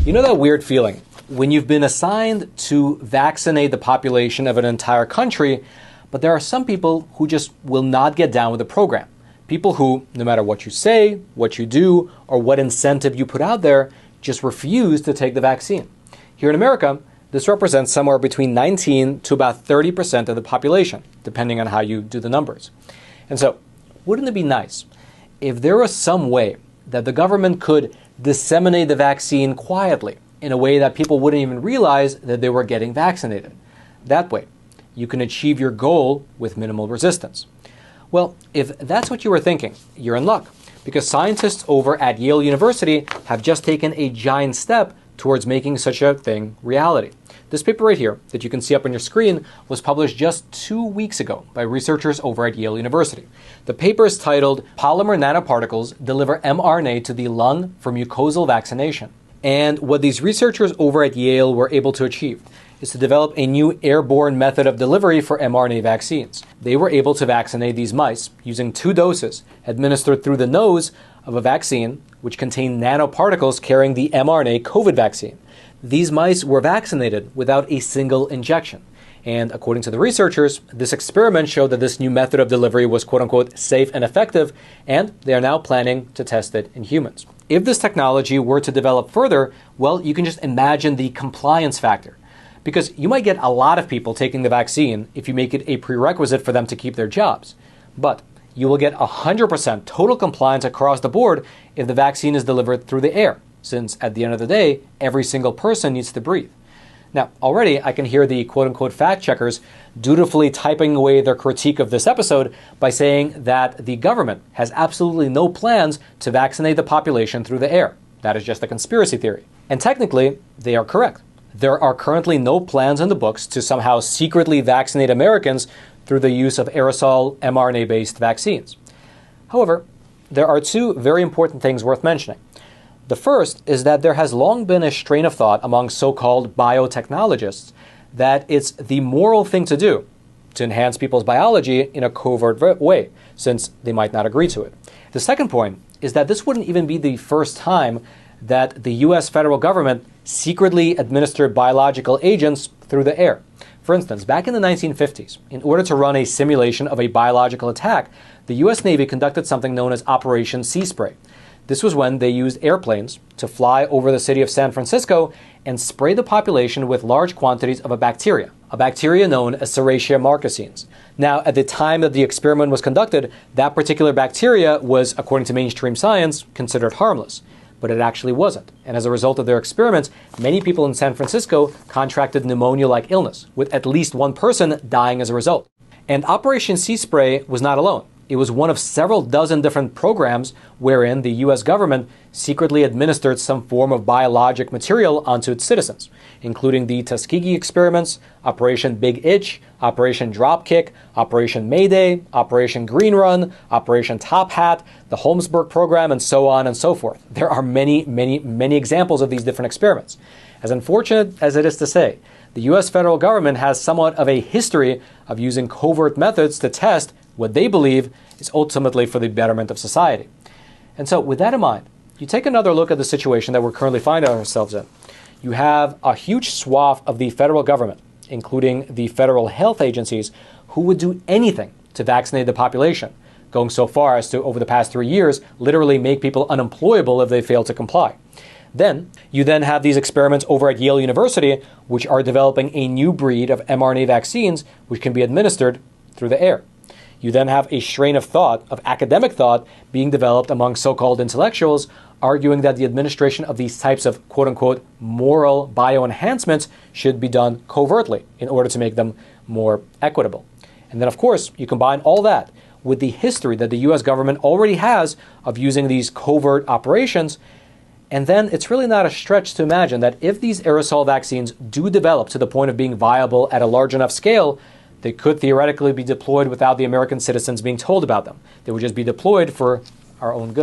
You know that weird feeling when you've been assigned to vaccinate the population of an entire country, but there are some people who just will not get down with the program. People who, no matter what you say, what you do, or what incentive you put out there, just refuse to take the vaccine. Here in America, this represents somewhere between 19 to about 30% of the population, depending on how you do the numbers. And so, wouldn't it be nice if there was some way that the government could disseminate the vaccine quietly in a way that people wouldn't even realize that they were getting vaccinated? That way, you can achieve your goal with minimal resistance. Well, if that's what you were thinking, you're in luck, because scientists over at Yale University have just taken a giant step towards making such a thing reality. This paper right here that you can see up on your screen was published just 2 weeks ago by researchers over at Yale University. The paper is titled "Polymer Nanoparticles Deliver mRNA to the Lung for Mucosal Vaccination." And what these researchers over at Yale were able to achieve is to develop a new airborne method of delivery for mRNA vaccines. They were able to vaccinate these mice using 2 doses administered through the nose of a vaccine which contained nanoparticles carrying the mRNA COVID vaccine. These mice were vaccinated without a single injection. And according to the researchers, this experiment showed that this new method of delivery was quote-unquote safe and effective, and they are now planning to test it in humans. If this technology were to develop further, well, you can just imagine the compliance factor. Because you might get a lot of people taking the vaccine if you make it a prerequisite for them to keep their jobs. But you will get 100% total compliance across the board if the vaccine is delivered through the air, since at the end of the day, every single person needs to breathe. Now, already I can hear the quote-unquote fact checkers dutifully typing away their critique of this episode by saying that the government has absolutely no plans to vaccinate the population through the air. That is just a conspiracy theory. And technically, they are correct. There are currently no plans in the books to somehow secretly vaccinate Americans through the use of aerosol mRNA-based vaccines. However, there are 2 very important things worth mentioning. The first is that there has long been a strain of thought among so-called biotechnologists that it's the moral thing to do to enhance people's biology in a covert way, since they might not agree to it. The second point is that this wouldn't even be the first time that the US federal government secretly administered biological agents through the air. For instance, back in the 1950s, in order to run a simulation of a biological attack, the US Navy conducted something known as Operation Sea Spray. This was when they used airplanes to fly over the city of San Francisco and spray the population with large quantities of a bacteria known as Serratia marcescens. Now, at the time that the experiment was conducted, that particular bacteria was, according to mainstream science, considered harmless. But it actually wasn't. And as a result of their experiments, many people in San Francisco contracted pneumonia-like illness, with at least 1 person dying as a result. And Operation Sea Spray was not alone. It was one of several dozen different programs wherein the US government secretly administered some form of biologic material onto its citizens, including the Tuskegee experiments, Operation Big Itch, Operation Dropkick, Operation Mayday, Operation Green Run, Operation Top Hat, the Holmesburg program, and so on and so forth. There are many, many, many examples of these different experiments. As unfortunate as it is to say, the US federal government has somewhat of a history of using covert methods to test what they believe is ultimately for the betterment of society. And so with that in mind, you take another look at the situation that we're currently finding ourselves in. You have a huge swath of the federal government, including the federal health agencies, who would do anything to vaccinate the population, going so far as to, over the past 3 years, literally make people unemployable if they fail to comply. Then, you then have these experiments over at Yale University, which are developing a new breed of mRNA vaccines which can be administered through the air. You then have a strain of thought, of academic thought, being developed among so-called intellectuals, arguing that the administration of these types of quote-unquote moral bioenhancements should be done covertly in order to make them more equitable. And then, of course, you combine all that with the history that the US government already has of using these covert operations, and then it's really not a stretch to imagine that if these aerosol vaccines do develop to the point of being viable at a large enough scale, they could theoretically be deployed without the American citizens being told about them. They would just be deployed for our own good.